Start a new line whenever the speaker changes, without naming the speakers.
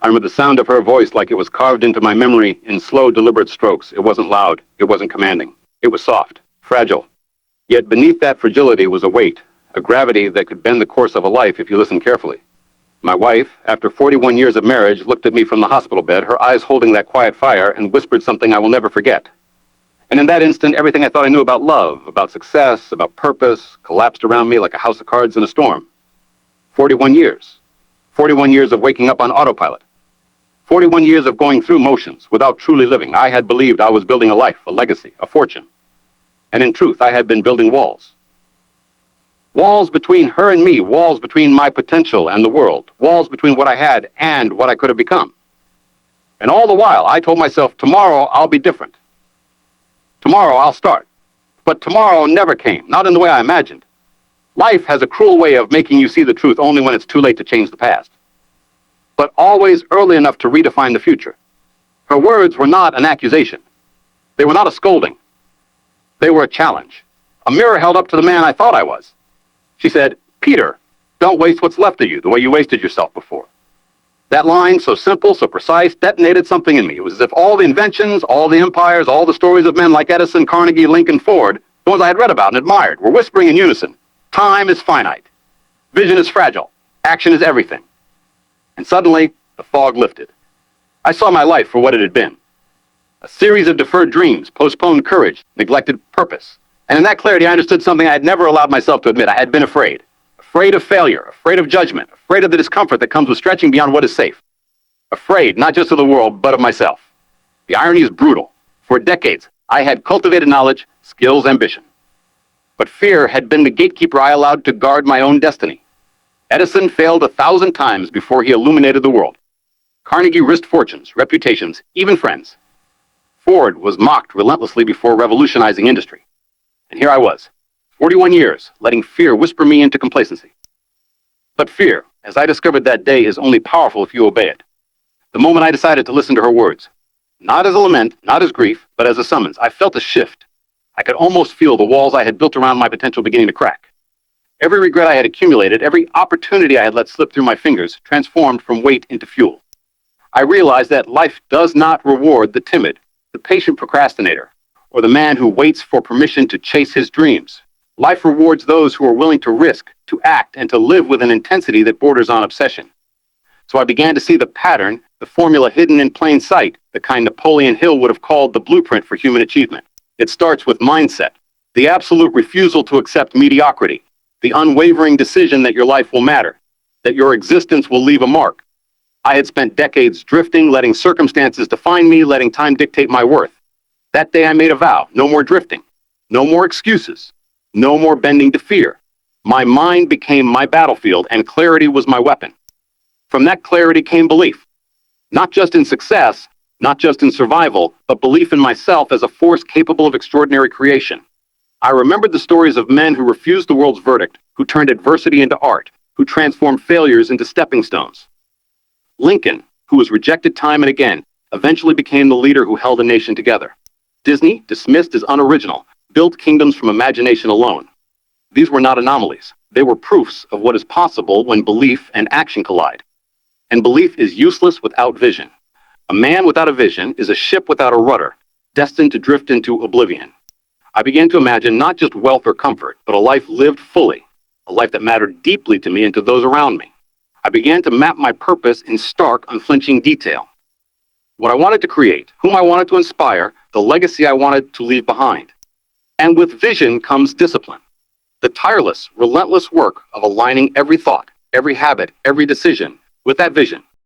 I remember the sound of her voice like it was carved into my memory in slow, deliberate strokes. It wasn't loud. It wasn't commanding. It was soft, fragile. Yet beneath that fragility was a weight, a gravity that could bend the course of a life if you listened carefully. My wife, after 41 years of marriage, looked at me from the hospital bed, her eyes holding that quiet fire, and whispered something I will never forget. And in that instant, everything I thought I knew about love, about success, about purpose, collapsed around me like a house of cards in a storm. 41 years. 41 years of waking up on autopilot. 41 years of going through motions without truly living. I had believed I was building a life, a legacy, a fortune. And in truth, I had been building walls. Walls between her and me, walls between my potential and the world, walls between what I had and what I could have become. And all the while, I told myself, tomorrow I'll be different. Tomorrow I'll start. But tomorrow never came, not in the way I imagined. Life has a cruel way of making you see the truth only when it's too late to change the past, but always early enough to redefine the future. Her words were not an accusation. They were not a scolding. They were a challenge, a mirror held up to the man I thought I was. She said, Peter, don't waste what's left of you the way you wasted yourself before. That line, so simple, so precise, detonated something in me. It was as if all the inventions, all the empires, all the stories of men like Edison, Carnegie, Lincoln, Ford, the ones I had read about and admired, were whispering in unison. Time is finite. Vision is fragile. Action is everything. And suddenly, the fog lifted. I saw my life for what it had been. A series of deferred dreams, postponed courage, neglected purpose. And in that clarity, I understood something I had never allowed myself to admit. I had been afraid. Afraid of failure, afraid of judgment, afraid of the discomfort that comes with stretching beyond what is safe. Afraid, not just of the world, but of myself. The irony is brutal. For decades, I had cultivated knowledge, skills, ambition. But fear had been the gatekeeper I allowed to guard my own destiny. Edison failed 1,000 times before he illuminated the world. Carnegie risked fortunes, reputations, even friends. Ford was mocked relentlessly before revolutionizing industry. And here I was, 41 years, letting fear whisper me into complacency. But fear, as I discovered that day, is only powerful if you obey it. The moment I decided to listen to her words, not as a lament, not as grief, but as a summons, I felt a shift. I could almost feel the walls I had built around my potential beginning to crack. Every regret I had accumulated, every opportunity I had let slip through my fingers, transformed from weight into fuel. I realized that life does not reward the timid, the patient procrastinator, or the man who waits for permission to chase his dreams. Life rewards those who are willing to risk, to act, and to live with an intensity that borders on obsession. So I began to see the pattern, the formula hidden in plain sight, the kind Napoleon Hill would have called the blueprint for human achievement. It starts with mindset, the absolute refusal to accept mediocrity, the unwavering decision that your life will matter, that your existence will leave a mark. I had spent decades drifting, letting circumstances define me, letting time dictate my worth. That day I made a vow, no more drifting, no more excuses, no more bending to fear. My mind became my battlefield, and clarity was my weapon. From that clarity came belief, not just in success, not just in survival, but belief in myself as a force capable of extraordinary creation. I remembered the stories of men who refused the world's verdict, who turned adversity into art, who transformed failures into stepping stones. Lincoln, who was rejected time and again, eventually became the leader who held a nation together. Disney, dismissed as unoriginal, built kingdoms from imagination alone. These were not anomalies. They were proofs of what is possible when belief and action collide. And belief is useless without vision. A man without a vision is a ship without a rudder, destined to drift into oblivion. I began to imagine not just wealth or comfort, but a life lived fully, a life that mattered deeply to me and to those around me. I began to map my purpose in stark, unflinching detail. What I wanted to create, whom I wanted to inspire, the legacy I wanted to leave behind. And with vision comes discipline. The tireless, relentless work of aligning every thought, every habit, every decision with that vision.